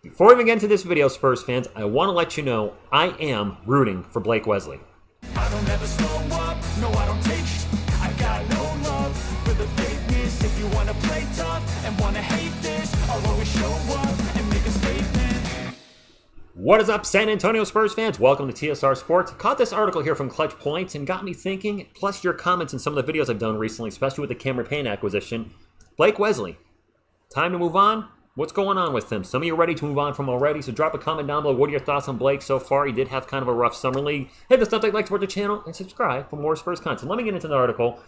Before we even get into this video, Spurs fans, I want to let you know I am rooting for Blake Wesley. I don't ever slow up, no I don't take sh- I got no love for the fakeness. If you wanna play tough and wanna hate this, I'll always show up and make a statement. What is up, San Antonio Spurs fans? Welcome to TSR Sports. Caught this article here from Clutch Points and got me thinking, plus your comments in some of the videos I've done recently, especially with the Cameron Payne acquisition. Blake Wesley, time to move on? What's going on with him? Some of you are ready to move on from already, so drop a comment down below. What are your thoughts on Blake so far? He did have kind of a rough summer league. Hit the stuff like support the channel, and subscribe for more Spurs content. Let me get into the article.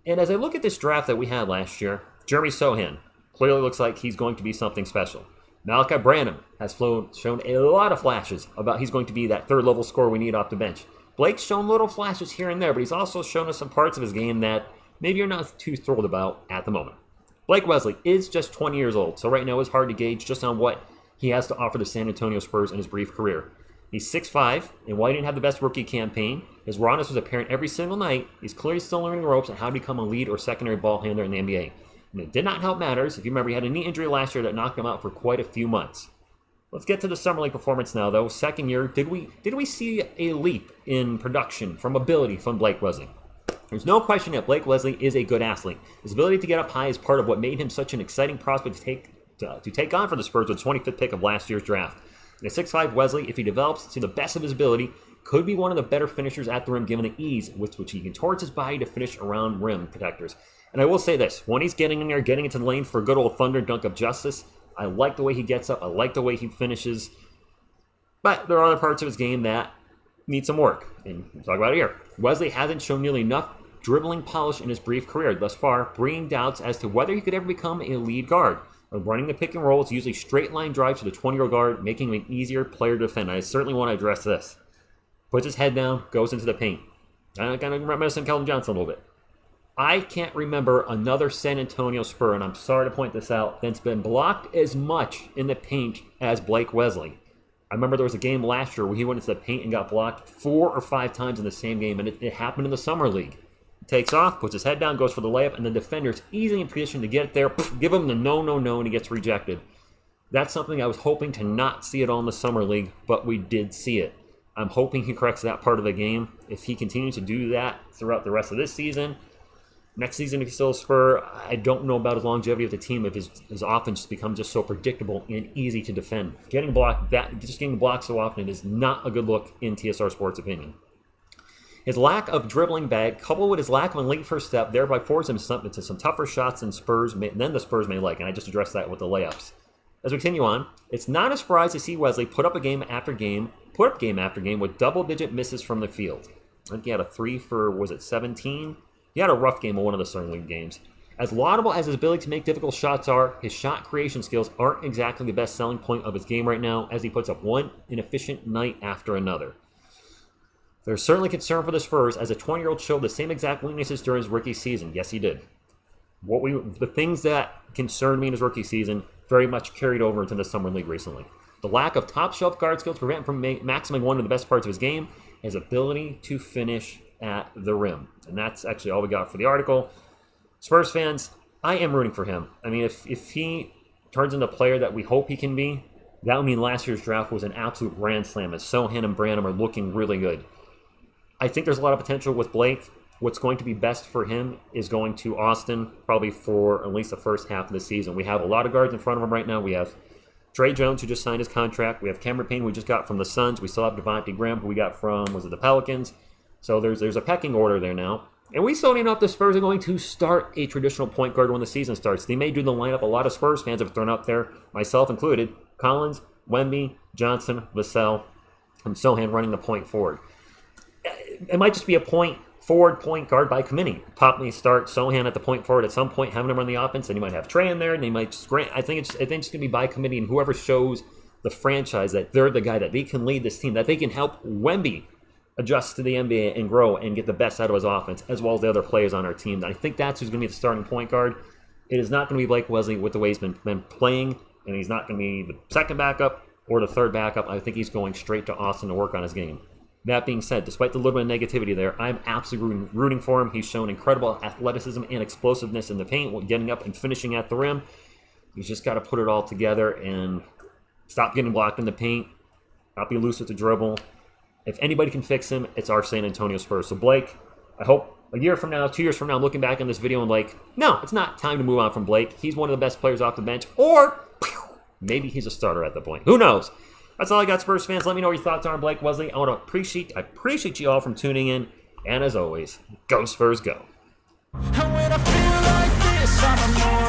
And as I look at this draft that we had last year, Jeremy Sohan clearly looks like he's going to be something special. Malachi Branham has shown a lot of flashes about he's going to be that third-level scorer we need off the bench. Blake's shown little flashes here and there, but he's also shown us some parts of his game that maybe you're not too thrilled about at the moment. Blake Wesley is just 20 years old, so right now it's hard to gauge just on what he has to offer the San Antonio Spurs in his brief career. He's 6'5", and while he didn't have the best rookie campaign, his rawness was apparent every single night. He's clearly still learning the ropes on how to become a lead or secondary ball handler in the NBA. And it did not help matters. If you remember, he had a knee injury last year that knocked him out for quite a few months. Let's get to the summer league performance now, though. Second year, did we see a leap in production from ability from Blake Wesley? There's no question that Blake Wesley is a good athlete. His ability to get up high is part of what made him such an exciting prospect to take on for the Spurs with the 25th pick of last year's draft. And a 6'5" Wesley, if he develops to the best of his ability, could be one of the better finishers at the rim given the ease with which he contorts his body to finish around rim protectors. And I will say this, when he's getting in there, getting into the lane for a good old thunder dunk of justice, I like the way he gets up, I like the way he finishes, but there are other parts of his game that need some work, and we'll talk about it here. Wesley hasn't shown nearly enough dribbling polish in his brief career thus far, bringing doubts as to whether he could ever become a lead guard. Running the pick and roll is usually straight line drives to the 20-year-old guard, making him an easier player to defend. I certainly want to address this. Puts his head down, goes into the paint. I kind of reminisce of Keldon Johnson a little bit. I can't remember another San Antonio Spur, and I'm sorry to point this out, that's been blocked as much in the paint as Blake Wesley. I remember there was a game last year where he went into the paint and got blocked 4 or 5 times in the same game, and it happened in the summer league. Takes off, puts his head down, goes for the layup, and the defender's easily in position to get it there, give him the no, and he gets rejected. That's something I was hoping to not see it all in the summer league, but we did see it. I'm hoping he corrects that part of the game. If he continues to do that throughout the rest of this season, next season if he's still a Spur, I don't know about his longevity of the team if his offense becomes just so predictable and easy to defend. Getting blocked so often is not a good look in TSR Sports' opinion. His lack of dribbling bag, coupled with his lack of a late first step, thereby forces him into some tougher shots than the Spurs may like, and I just addressed that with the layups. As we continue on, it's not a surprise to see Wesley put up game after game with double-digit misses from the field. I think he had a 3 for, 17? He had a rough game in one of the Southern League games. As laudable as his ability to make difficult shots are, his shot creation skills aren't exactly the best selling point of his game right now, as he puts up one inefficient night after another. There's certainly concern for the Spurs, as a 20-year-old showed the same exact weaknesses during his rookie season. Yes, he did. The things that concerned me in his rookie season very much carried over into the Summer League recently. The lack of top-shelf guard skills prevent him from maximizing one of the best parts of his game, his ability to finish at the rim. And that's actually all we got for the article. Spurs fans, I am rooting for him. I mean, if he turns into a player that we hope he can be, that would mean last year's draft was an absolute grand slam, as Sohan and Branham are looking really good. I think there's a lot of potential with Blake. What's going to be best for him is going to Austin, probably for at least the first half of the season. We have a lot of guards in front of him right now. We have Trey Jones, who just signed his contract. We have Cameron Payne, we just got from the Suns. We still have Devontae Graham, who we got from, the Pelicans. So there's a pecking order there now. And we still don't know if the Spurs are going to start a traditional point guard when the season starts. They may do the lineup a lot of Spurs fans have thrown up there, myself included. Collins, Wemby, Johnson, Vassell, and Sohan running the point forward. It might just be a point guard by committee. Pop may start Sohan at the point forward at some point, having him run the offense, and you might have Trey in there, and they might just grant. I think it's going to be by committee, and whoever shows the franchise that they're the guy, that they can lead this team, that they can help Wemby adjust to the NBA and grow and get the best out of his offense, as well as the other players on our team. I think that's who's going to be the starting point guard. It is not going to be Blake Wesley with the way he's been playing, and he's not going to be the second backup or the third backup. I think he's going straight to Austin to work on his game. That being said, despite the little bit of negativity there, I'm absolutely rooting for him. He's shown incredible athleticism and explosiveness in the paint, getting up and finishing at the rim. He's just got to put it all together, and Stop getting blocked in the paint. Not be loose with the dribble. If anybody can fix him, it's our San Antonio Spurs. So Blake, I hope a year from now, 2 years from now, I'm looking back on this video and like, no, it's not time to move on from Blake. He's one of the best players off the bench. Or maybe he's a starter at the point. Who knows? That's all I got, Spurs fans. Let me know what your thoughts are on Blake Wesley. I appreciate you all from tuning in. And as always, go Spurs, go. And when I feel like this, I'm immortal.